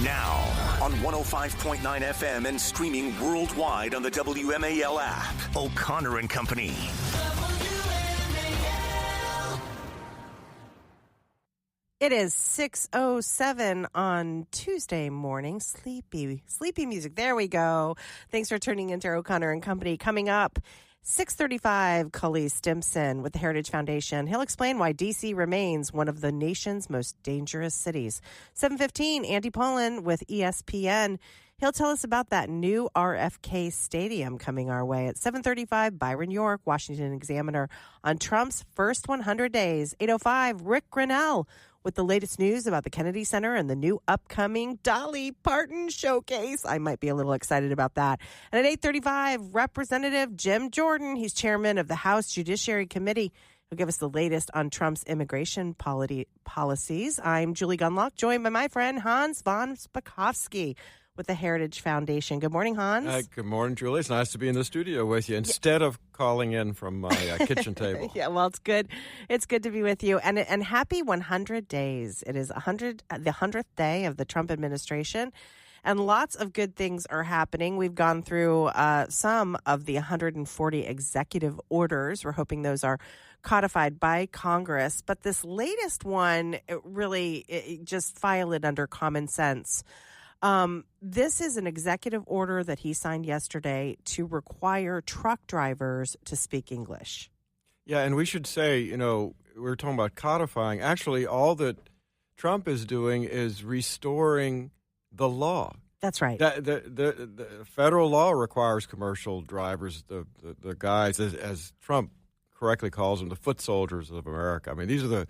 Now on 105.9 FM and streaming worldwide on the WMAL app. O'Connor and Company. It is 6:07 on Tuesday morning. Sleepy music. There we go. Thanks for tuning into O'Connor and Company. Coming up, 6:35, Cully Stimson with the Heritage Foundation. He'll explain why D.C. remains one of the nation's most dangerous cities. 7:15, Andy Pollin with ESPN. He'll tell us about that new RFK Stadium coming our way. At 7:35, Byron York, Washington Examiner, on Trump's first 100 days. 8:05, Rick Grinnell with the latest news about the Kennedy Center and the new upcoming Dolly Parton showcase. I might be a little excited about that. And at 8:35, Representative Jim Jordan, he's chairman of the House Judiciary Committee. He'll give us the latest on Trump's immigration policies. I'm Julie Gunlock, joined by my friend Hans von Spakovsky with the Heritage Foundation. Good morning, Hans. Good morning, Julie. It's nice to be in the studio with you instead of calling in from my kitchen table. Yeah, well, it's good. It's good to be with you. And happy 100 days. It is the 100th day of the Trump administration, and lots of good things are happening. We've gone through some of the 140 executive orders. We're hoping those are codified by Congress. But this latest one, it just file it under common sense. This is an executive order that he signed yesterday to require truck drivers to speak English. Yeah, and we should say, we're talking about codifying. Actually, all that Trump is doing is restoring the law. That's right. The federal law requires commercial drivers, the guys, as Trump correctly calls them, the foot soldiers of America. I mean, these are the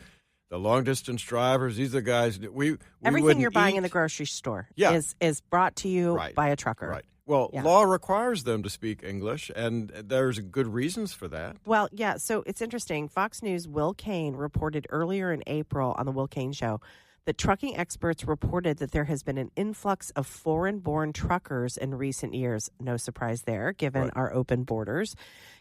long-distance drivers. These are the guys that we everything you're buying in the grocery store is brought to you by a trucker. Right. Well, law requires them to speak English, and there's good reasons for that. Well, yeah, so it's interesting. Fox News' Will Cain reported earlier in April on the Will Cain Show that trucking experts reported that there has been an influx of foreign-born truckers in recent years. No surprise there, given our open borders.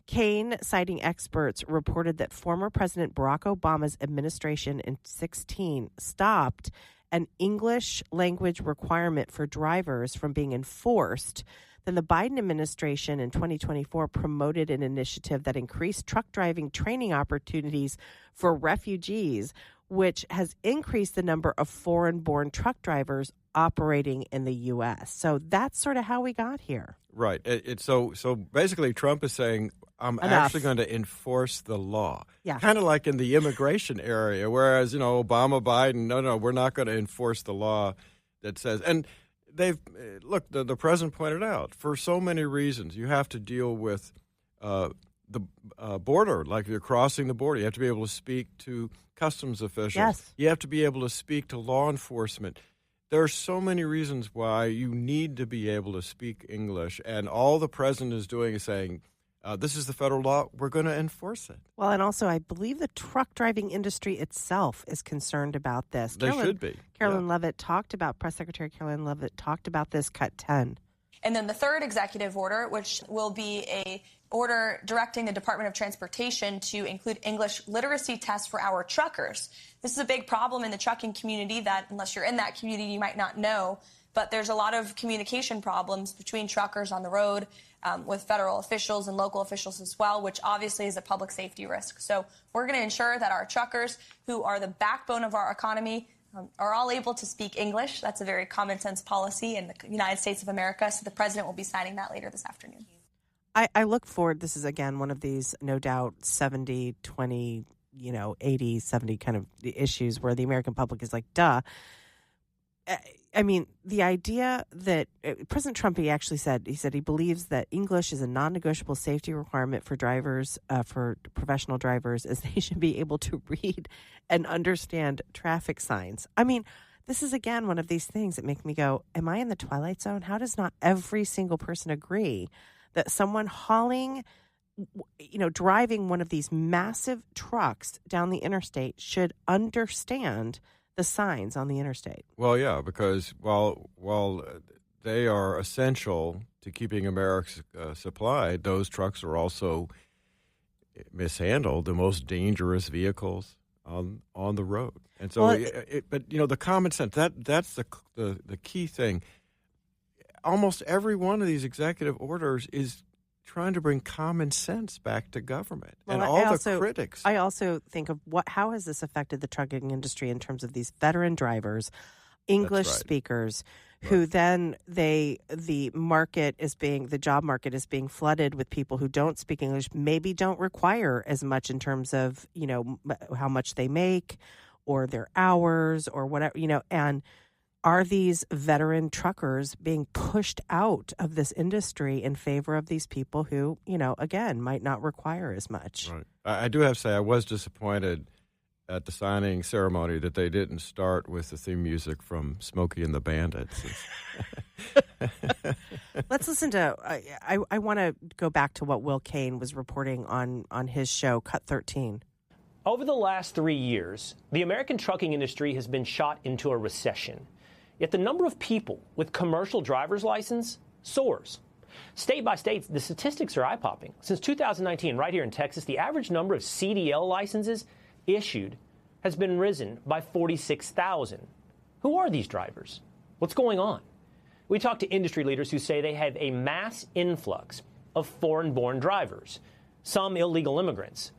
Cain, citing experts, reported that former President Barack Obama's administration in 2016 stopped an English language requirement for drivers from being enforced. Then the Biden administration in 2024 promoted an initiative that increased truck driving training opportunities for refugees, which has increased the number of foreign-born truck drivers operating in the U.S. So that's sort of how we got here. Right. So basically Trump is saying, I'm actually going to enforce the law. Yeah. Kind of like in the immigration area, whereas, Obama, Biden, no, we're not going to enforce the law that says, and the president pointed out, for so many reasons, you have to deal with the border, like you're crossing the border. You have to be able to speak to customs officials. Yes. You have to be able to speak to law enforcement. There are so many reasons why you need to be able to speak English, and all the president is doing is saying, this is the federal law. We're going to enforce it. Well, and also I believe the truck driving industry itself is concerned about this. They should be. Press Secretary Carolyn Leavitt talked about this, cut 10. And then the third executive order, which will be a order directing the Department of Transportation to include English literacy tests for our truckers. This is a big problem in the trucking community that, unless you're in that community, you might not know. But there's a lot of communication problems between truckers on the road with federal officials and local officials as well, which obviously is a public safety risk. So we're going to ensure that our truckers, who are the backbone of our economy, are all able to speak English. That's a very common sense policy in the United States of America. So the president will be signing that later this afternoon. I look forward. This is, again, one of these, no doubt, 70, 20, 80, 70 kind of issues where the American public is like, duh. I mean, the idea that President Trump, he said he believes that English is a non-negotiable safety requirement for drivers, for professional drivers, as they should be able to read and understand traffic signs. I mean, this is, again, one of these things that make me go, am I in the Twilight Zone? How does not every single person agree that someone hauling, driving one of these massive trucks down the interstate should understand the signs on the interstate? Well, yeah, because while they are essential to keeping America supplied, those trucks are also mishandled, the most dangerous vehicles on the road. And so, but the common sense, that's the key thing. Almost every one of these executive orders is trying to bring common sense back to government. Well, and the critics. I also think of how has this affected the trucking industry in terms of these veteran drivers, English speakers, who then the job market is being flooded with people who don't speak English, maybe don't require as much in terms of, how much they make or their hours or whatever, and are these veteran truckers being pushed out of this industry in favor of these people who, again, might not require as much? Right. I do have to say I was disappointed at the signing ceremony that they didn't start with the theme music from Smokey and the Bandits. Let's listen to, I want to go back to what Will Kane was reporting on his show, Cut 13. Over the last 3 years, the American trucking industry has been shot into a recession. Yet the number of people with commercial driver's license soars. State by state, the statistics are eye-popping. Since 2019, right here in Texas, the average number of CDL licenses issued has been risen by 46,000. Who are these drivers? What's going on? We talked to industry leaders who say they have a mass influx of foreign-born drivers, some illegal immigrants.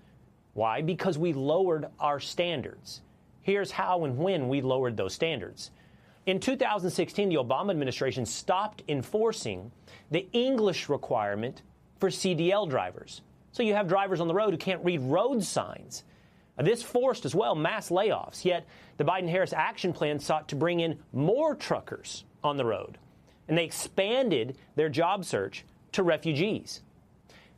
Why? Because we lowered our standards. Here's how and when we lowered those standards. In 2016, the Obama administration stopped enforcing the English requirement for CDL drivers. So you have drivers on the road who can't read road signs. This forced as well mass layoffs, yet the Biden-Harris action plan sought to bring in more truckers on the road, and they expanded their job search to refugees.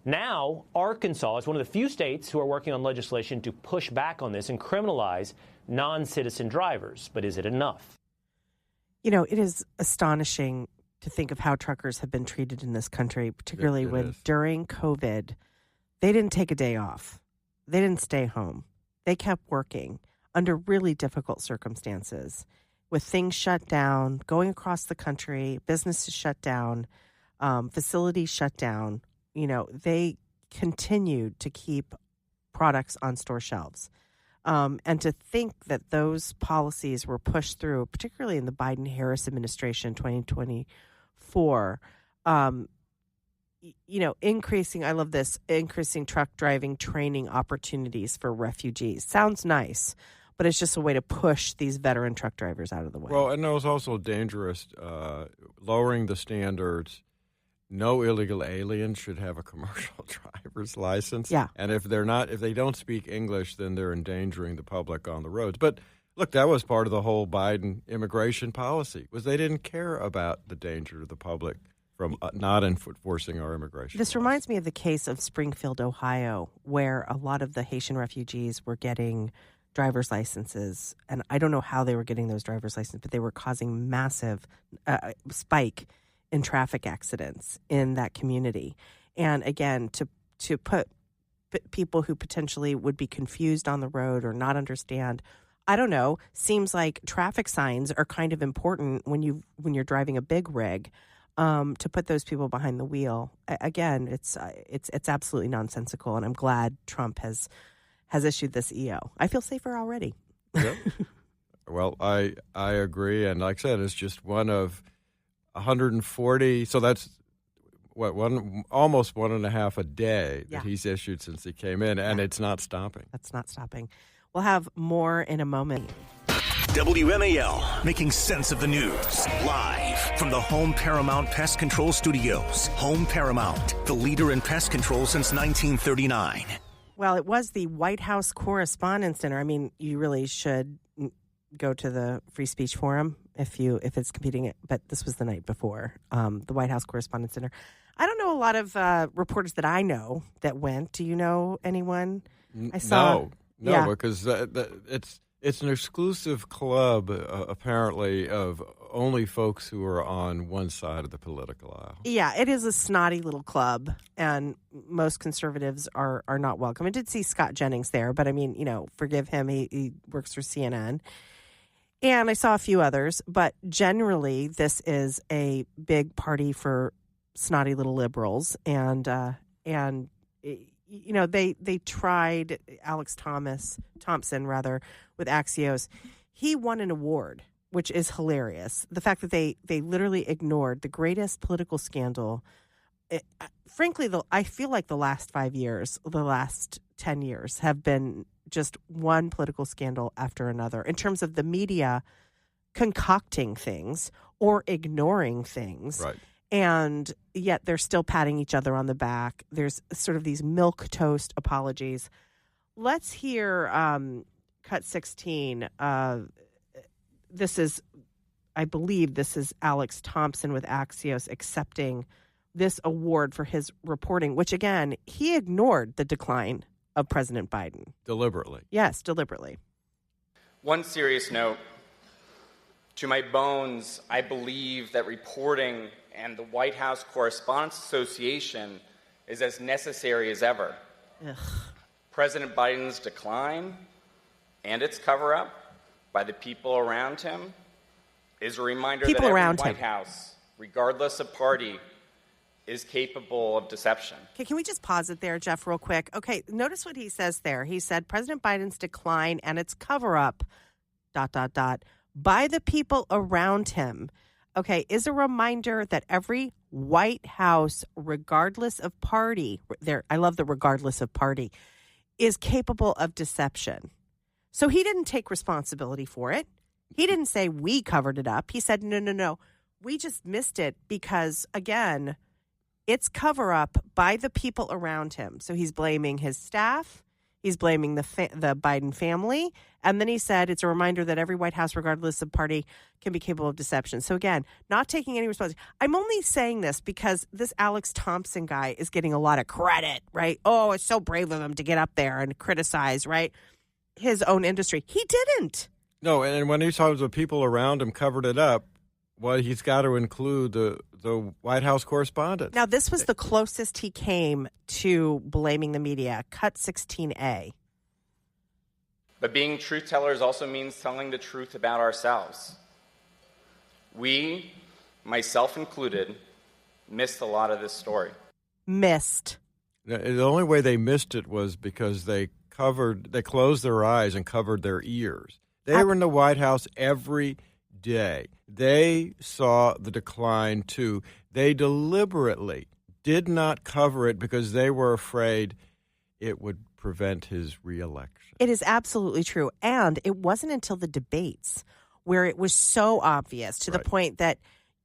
Now, Arkansas is one of the few states who are working on legislation to push back on this and criminalize non-citizen drivers. But is it enough? It is astonishing to think of how truckers have been treated in this country, particularly when during COVID, they didn't take a day off. They didn't stay home. They kept working under really difficult circumstances with things shut down, going across the country, businesses shut down, facilities shut down. They continued to keep products on store shelves. And to think that those policies were pushed through, particularly in the Biden-Harris administration, 2024, increasing truck driving training opportunities for refugees. Sounds nice, but it's just a way to push these veteran truck drivers out of the way. Well, and it was also dangerous, lowering the standards. No illegal alien should have a commercial driver's license. Yeah. And if they don't speak English, then they're endangering the public on the roads. But look, that was part of the whole Biden immigration policy, was they didn't care about the danger to the public from not enforcing our immigration. This reminds me of the case of Springfield, Ohio, where a lot of the Haitian refugees were getting driver's licenses. And I don't know how they were getting those driver's licenses, but they were causing massive spike in traffic accidents in that community. And again, to put people who potentially would be confused on the road or not understand, I don't know, seems like traffic signs are kind of important when you're driving a big rig, to put those people behind the wheel. Again, it's absolutely nonsensical, and I'm glad Trump has issued this EO. I feel safer already. Yeah. Well, I agree, and like I said, it's just one of 140, so that's almost 1.5 a day that he's issued since he came in, and it's not stopping. That's not stopping. We'll have more in a moment. WMAL, making sense of the news. Live from the Home Paramount Pest Control Studios. Home Paramount, the leader in pest control since 1939. Well, it was the White House Correspondents' Dinner. I mean, you really should go to the Free Speech Forum if it's competing, but this was the night before, the White House Correspondents' Dinner. I don't know a lot of reporters that I know that went. Do you know anyone? No, because it's an exclusive club, apparently, of only folks who are on one side of the political aisle. Yeah, it is a snotty little club, and most conservatives are not welcome. I did see Scott Jennings there, but I mean, forgive him. He works for CNN. And I saw a few others, but generally this is a big party for snotty little liberals. And they tried Alex Thompson with Axios. He won an award, which is hilarious. The fact that they literally ignored the greatest political scandal. Frankly, I feel like the last 5 years, the last 10 years have been just one political scandal after another in terms of the media concocting things or ignoring things. Right. And yet they're still patting each other on the back. There's sort of these milquetoast apologies. Let's hear cut 16. I believe this is Alex Thompson with Axios accepting this award for his reporting, which, again, he ignored the decline of President Biden. Deliberately. Yes, deliberately. One serious note. To my bones, I believe that reporting and the White House Correspondents Association is as necessary as ever. Ugh. President Biden's decline and its cover-up by the people around him is a reminder that every White House, regardless of party, is capable of deception. Okay, can we just pause it there, Jeff, real quick? Okay, notice what he says there. He said President Biden's decline and its cover-up, ... by the people around him, okay, is a reminder that every White House, regardless of party, I love the regardless of party, is capable of deception. So he didn't take responsibility for it. He didn't say we covered it up. He said, no, we just missed it because, again, it's cover up by the people around him. So he's blaming his staff. He's blaming the Biden family. And then he said it's a reminder that every White House, regardless of party, can be capable of deception. So, again, not taking any responsibility. I'm only saying this because this Alex Thompson guy is getting a lot of credit, right? Oh, it's so brave of him to get up there and criticize, right, his own industry. He didn't. No, and when he saw the people around him covered it up, well, he's got to include the White House correspondents. Now, this was the closest he came to blaming the media. Cut 16A. But being truth tellers also means telling the truth about ourselves. We, myself included, missed a lot of this story. Missed. The only way they missed it was because they closed their eyes and covered their ears. They were in the White House every day. They saw the decline, too. They deliberately did not cover it because they were afraid it would prevent his reelection. It is absolutely true. And it wasn't until the debates where it was so obvious to the point that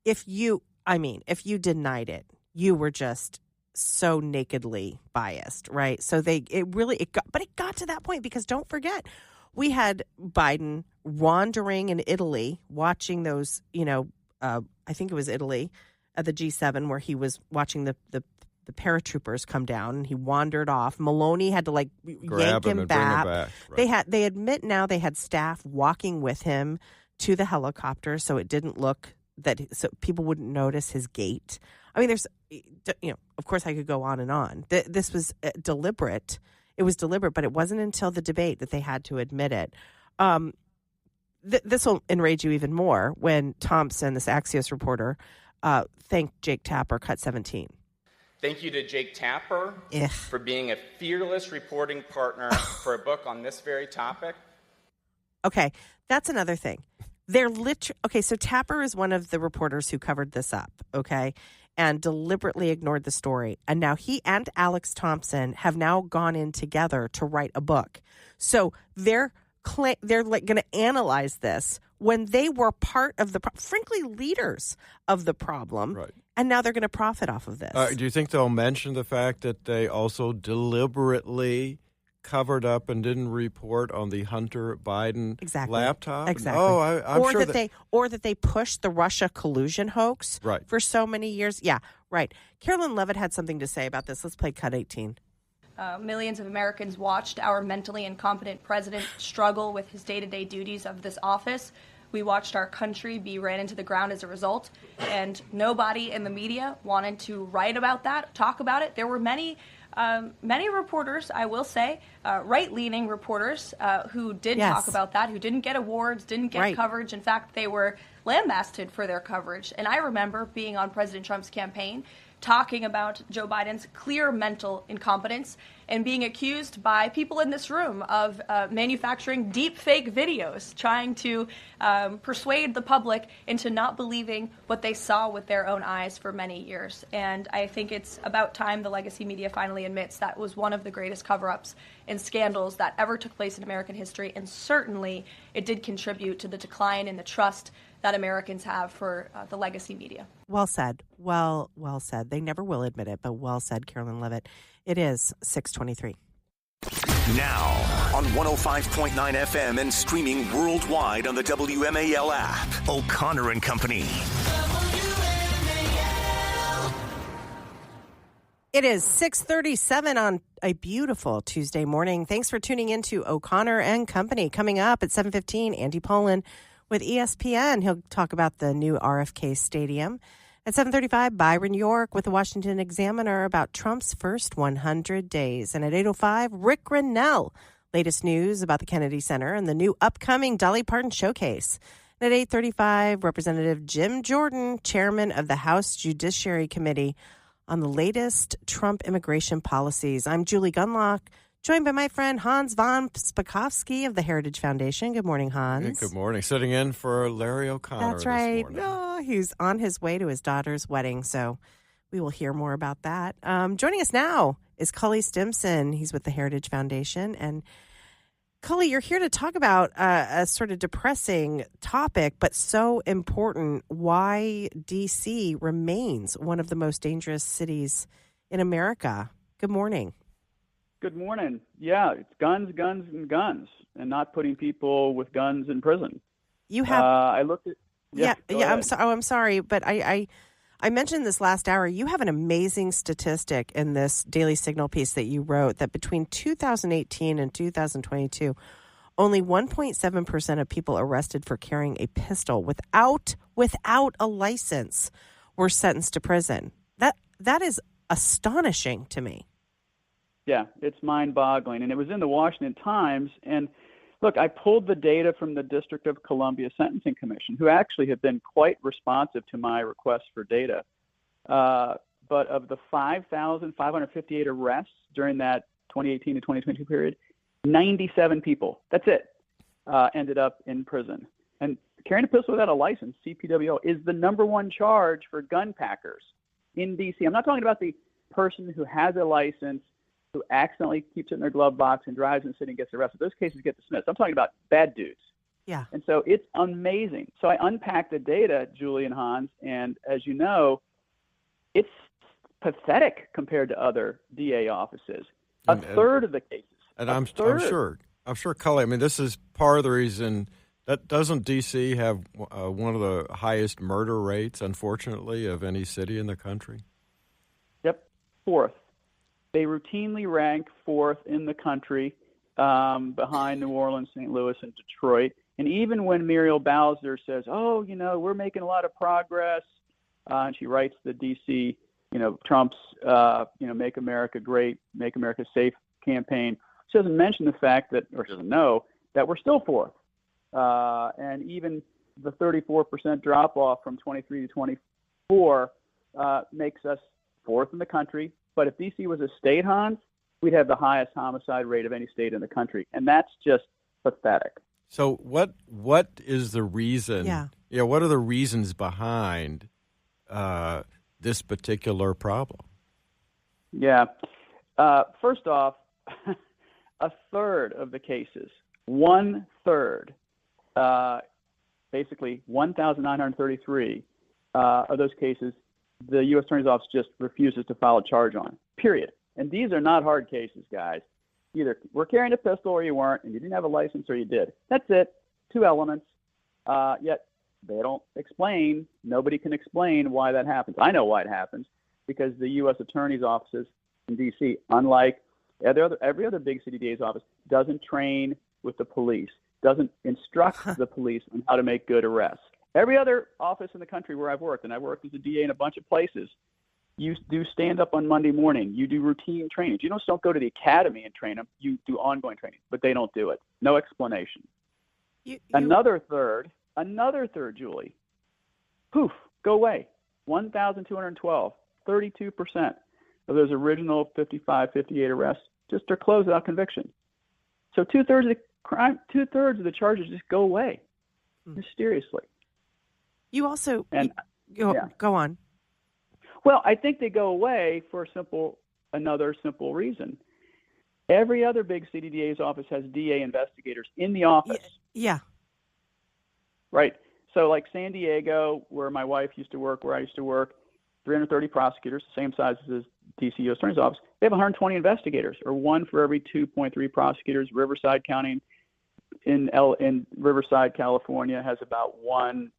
if you denied it, you were just so nakedly biased, right? So it got to that point because don't forget, we had Biden wandering in Italy, watching those, I think it was Italy at the G7 where he was watching the paratroopers come down and he wandered off. Maloney had to yank him back. Right. They admit now they had staff walking with him to the helicopter so it didn't look so people wouldn't notice his gait. I mean, there's, of course I could go on and on. This was deliberate. It was deliberate, but it wasn't until the debate that they had to admit it. This will enrage you even more when Thompson, this Axios reporter, thanked Jake Tapper, cut 17. Thank you to Jake Tapper for being a fearless reporting partner for a book on this very topic. Okay, that's another thing. So Tapper is one of the reporters who covered this up, okay, and deliberately ignored the story. And now he and Alex Thompson have now gone in together to write a book. So they're going to analyze this when they were part of frankly, leaders of the problem. Right. And now they're going to profit off of this. Do you think they'll mention the fact that they also deliberately covered up and didn't report on the Hunter Biden laptop? Exactly. Oh, I'm sure that they pushed the Russia collusion hoax for so many years. Yeah, right. Carolyn Levitt had something to say about this. Let's play cut 18. Millions of Americans watched our mentally incompetent president struggle with his day-to-day duties of this office. We watched our country be ran into the ground as a result, and nobody in the media wanted to write about that, talk about it. There were many reporters, I will say, right-leaning reporters who did talk about that, who didn't get awards, didn't get coverage. In fact, they were lambasted for their coverage. And I remember being on President Trump's campaign talking about Joe Biden's clear mental incompetence and being accused by people in this room of manufacturing deep fake videos, trying to persuade the public into not believing what they saw with their own eyes for many years. And I think it's about time the legacy media finally admits that was one of the greatest cover-ups and scandals that ever took place in American history, and certainly it did contribute to the decline in the trust that Americans have for the legacy media. Well said. Well said. They never will admit it, but well said, Carolyn Levitt. It is 6:23. Now on 105.9 FM and streaming worldwide on the WMAL app. O'Connor and Company. It is 6:37 on a beautiful Tuesday morning. Thanks for tuning in to O'Connor and Company. Coming up at 7:15, Andy Pollin with ESPN. He'll talk about the new RFK Stadium. At 7:35, Byron York with the Washington Examiner about Trump's first 100 days. And at 8:05, Rick Grinnell, latest news about the Kennedy Center and the new upcoming Dolly Parton Showcase. And at 8:35, Representative Jim Jordan, chairman of the House Judiciary Committee, on the latest Trump immigration policies. I'm Julie Gunlock, joined by my friend Hans von Spakovsky of the Heritage Foundation. Good morning, Hans. Hey, good morning. Sitting in for Larry O'Connor. That's right. This morning. He's on his way to his daughter's wedding, so we will hear more about that. Joining us now is Cully Stimson. He's with the Heritage Foundation. And Cully, you're here to talk about a sort of depressing topic, but so important, why D.C. remains one of the most dangerous cities in America. Good morning. Good morning. Yeah, it's guns, guns, and guns, and not putting people with guns in prison. You have. I looked at. Yeah. I'm sorry, but I mentioned this last hour. You have an amazing statistic in this Daily Signal piece that you wrote that between 2018 and 2022, only 1.7% of people arrested for carrying a pistol without a license were sentenced to prison. That is astonishing to me. Yeah, it's mind-boggling, and it was in the Washington Times. And look, I pulled the data from the District of Columbia Sentencing Commission, who actually have been quite responsive to my request for data. But of the 5,558 arrests during that 2018 to 2022 period, 97 people, that's it, ended up in prison. And carrying a pistol without a license, CPWO, is the number one charge for gun packers in D.C. I'm not talking about the person who has a license, who accidentally keeps it in their glove box and drives in the city and gets arrested. Those cases get dismissed. I'm talking about bad dudes. Yeah. And so it's amazing. So I unpacked the data, Julie and Hans, and as you know, it's pathetic compared to other DA offices. A third of the cases. And I'm sure, Cully, I mean, this is part of the reason that doesn't D.C. have one of the highest murder rates, unfortunately, of any city in the country? Yep, fourth. They routinely rank fourth in the country behind New Orleans, St. Louis, and Detroit. And even when Muriel Bowser says, we're making a lot of progress, and she writes the D.C., Trump's, Make America Great, Make America Safe campaign, she doesn't mention the fact that, or she doesn't know, that we're still fourth. And even the 34% drop-off from 23 to 24 makes us fourth in the country. But if D.C. was a state, Hans, we'd have the highest homicide rate of any state in the country. And that's just pathetic. So what is the reason? Yeah, what are the reasons behind this particular problem? Yeah. First off, a third of the cases, 1/3, basically 1,933 of those cases, the U.S. Attorney's Office just refuses to file a charge on, period. And these are not hard cases, guys. Either we're carrying a pistol or you weren't, and you didn't have a license or you did. That's it. Two elements. Yet they don't explain. Nobody can explain why that happens. I know why it happens, because the U.S. Attorney's offices in D.C., unlike every other big city DA's office, doesn't train with the police, doesn't instruct the police on how to make good arrests. Every other office in the country where I've worked, and I've worked as a DA in a bunch of places, you do stand up on Monday morning. You do routine trainings. You don't go to the academy and train them. You do ongoing training, but they don't do it. No explanation. Another third, Julie, poof, go away. 1,212, 32% of those original 55, 58 arrests just are closed without conviction. So two-thirds of the charges just go away mysteriously. You also go on. Well, I think they go away for another simple reason. Every other big city DA's office has DA investigators in the office. Yeah. Right. So like San Diego, where my wife used to work, where I used to work, 330 prosecutors, same size as the DC U.S. Attorney's Office. They have 120 investigators, or one for every 2.3 prosecutors. Riverside County in Riverside, California, has about one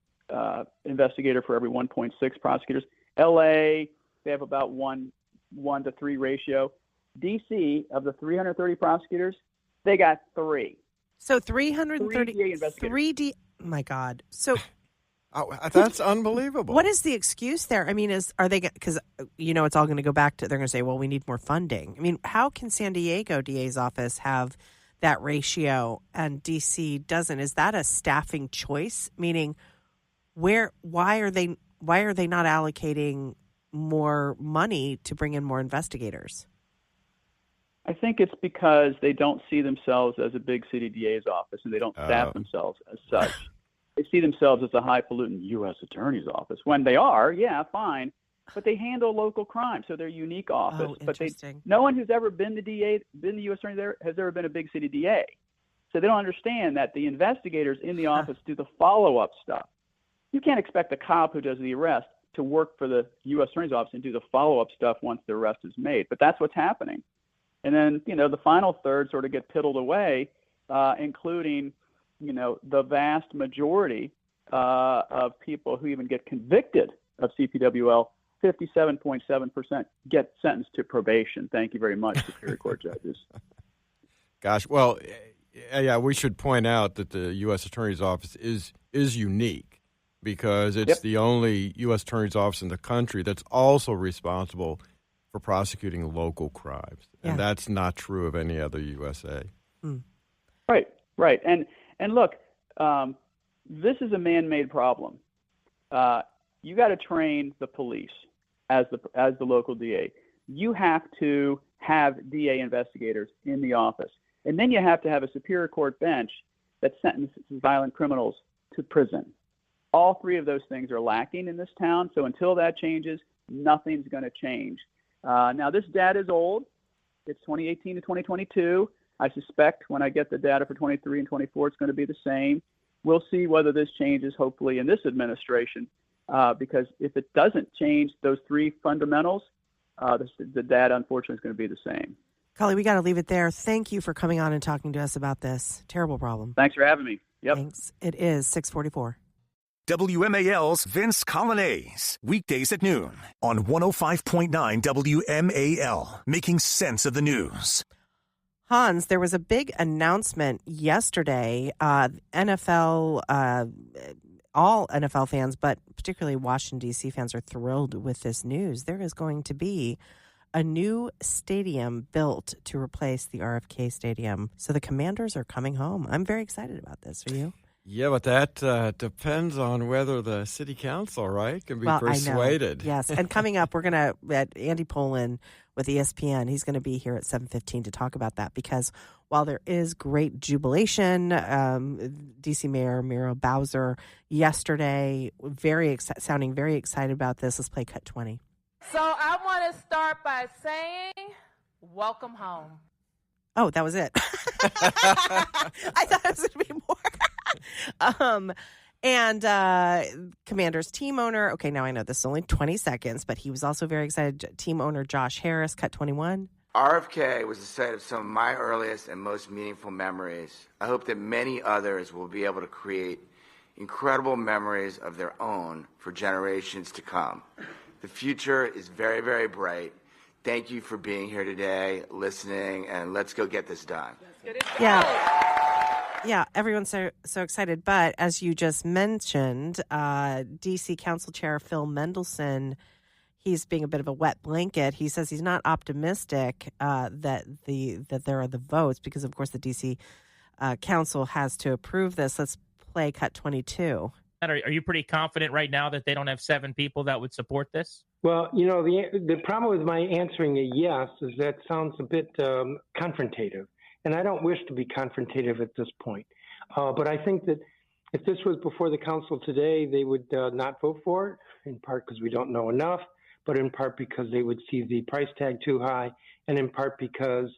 investigator for every 1.6 prosecutors. L.A., they have about 1 to 3 ratio. D.C., of the 330 prosecutors, they got 3. So 330 DA investigators. My God. So that's unbelievable. What is the excuse there? I mean, are they, because, it's all going to go back to, they're going to say, well, we need more funding. I mean, how can San Diego DA's office have that ratio and DC doesn't? Is that a staffing choice? Meaning, why are they not allocating more money to bring in more investigators? I think it's because they don't see themselves as a big city DA's office, and they don't staff themselves as such. They see themselves as a highfalutin U.S. Attorney's office. When they are, yeah, fine, but they handle local crime, so they're a unique office. But no one who's ever been the U.S. Attorney there has ever been a big city DA. So they don't understand that the investigators in the office do the follow-up stuff. You can't expect the cop who does the arrest to work for the U.S. Attorney's office and do the follow-up stuff once the arrest is made. But that's what's happening. And then, the final third sort of get piddled away, including, the vast majority of people who even get convicted of CPWL, 57.7% get sentenced to probation. Thank you very much, Superior Court judges. Gosh, well, yeah, we should point out that the U.S. Attorney's Office is unique because it's the only U.S. Attorney's Office in the country that's also responsible for prosecuting local crimes. And that's not true of any other USA. Right. And look, this is a man-made problem. You got to train the police as the local DA. You have to have DA investigators in the office. And then you have to have a Superior Court bench that sentences violent criminals to prison. All three of those things are lacking in this town. So until that changes, nothing's going to change. Now, this data is old. It's 2018 to 2022. I suspect when I get the data for 23 and 24, it's going to be the same. We'll see whether this changes, hopefully, in this administration, because if it doesn't change those three fundamentals, the data, unfortunately, is going to be the same. Cully, we got to leave it there. Thank you for coming on and talking to us about this terrible problem. Thanks for having me. Yep. Thanks. It is 6:44. WMAL's Vince Colonnese, weekdays at noon on 105.9 WMAL, making sense of the news. Hans, there was a big announcement yesterday. NFL, all NFL fans, but particularly Washington, D.C. fans are thrilled with this news. There is going to be a new stadium built to replace the RFK Stadium. So the Commanders are coming home. I'm very excited about this. Are you? Yeah, but that depends on whether the city council, right, can be persuaded. I know. Yes, and coming up, we're going to Andy Pollin with ESPN. He's going to be here at 7:15 to talk about that because while there is great jubilation, D.C. Mayor Muriel Bowser yesterday sounding very excited about this. Let's play cut 20. So I want to start by saying, welcome home. Oh, that was it. I thought it was going to be more. Commander's team owner. Okay, now I know this is only 20 seconds, but he was also very excited. Team owner Josh Harris, cut 21. RFK was the site of some of my earliest and most meaningful memories. I hope that many others will be able to create incredible memories of their own for generations to come. The future is very, very bright. Thank you for being here today, listening, and let's go get this done. Yeah, everyone's so excited. But as you just mentioned, D.C. Council Chair Phil Mendelson, he's being a bit of a wet blanket. He says he's not optimistic that there are the votes because, of course, the D.C. Council has to approve this. Let's play cut 22. Are you pretty confident right now that they don't have 7 people that would support this? Well, the problem with my answering a yes is that sounds a bit confrontative, and I don't wish to be confrontative at this point. But I think that if this was before the council today, they would not vote for it, in part because we don't know enough, but in part because they would see the price tag too high, and in part because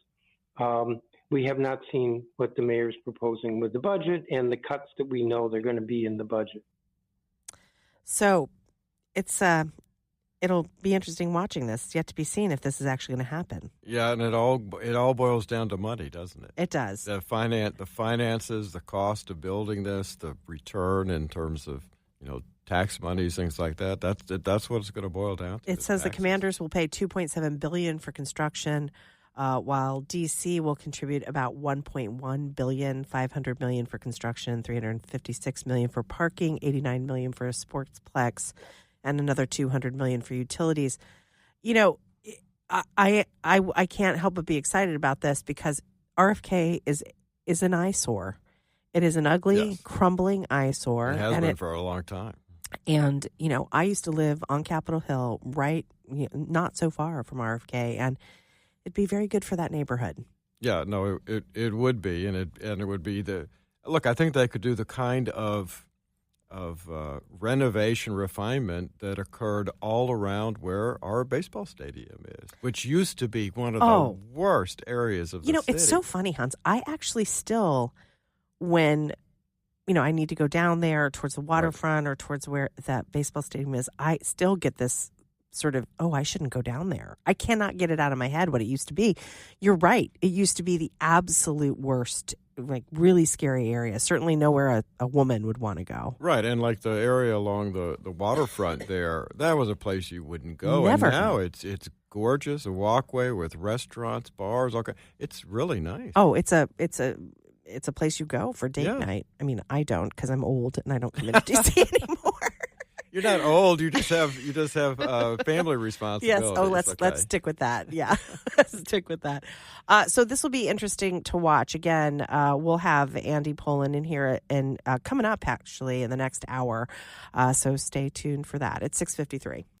we have not seen what the mayor's proposing with the budget and the cuts that we know they're going to be in the budget. So it'll be interesting watching this. It's yet to be seen if this is actually going to happen. Yeah, and it all boils down to money, doesn't it? It does. The finances, the cost of building this, the return in terms of tax monies, things like that. That's what it's going to boil down to. It says the commanders will pay $2.7 billion for construction, while D.C. will contribute about $1.1 billion, $500 million for construction, $356 million for parking, $89 million for a sportsplex, and another $200 million for utilities. I can't help but be excited about this because RFK is an eyesore. It is an ugly, crumbling eyesore. It has been for a long time. And, I used to live on Capitol Hill, right, not so far from RFK, and it'd be very good for that neighborhood. Yeah, no, it would be, and it would be look. I think they could do the kind of renovation refinement that occurred all around where our baseball stadium is, which used to be one of the worst areas of the city. It's so funny, Hans. I actually still, when I need to go down there towards the waterfront or towards where that baseball stadium is, I still get this sort of, I shouldn't go down there. I cannot get it out of my head what it used to be. You're right. It used to be the absolute worst, like really scary area. Certainly nowhere a woman would want to go. Right. And like the area along the waterfront there, that was a place you wouldn't go. Never. And now it's gorgeous, a walkway with restaurants, bars. Okay. It's really nice. Oh, it's a place you go for date night. I mean, I don't because I'm old and I don't come into D.C. anymore. You're not old. You just have family responsibilities. Yes. Oh, let's stick with that. Yeah, let's stick with that. So this will be interesting to watch. Again, we'll have Andy Pollin in here and coming up actually in the next hour. So stay tuned for that. It's 6:53.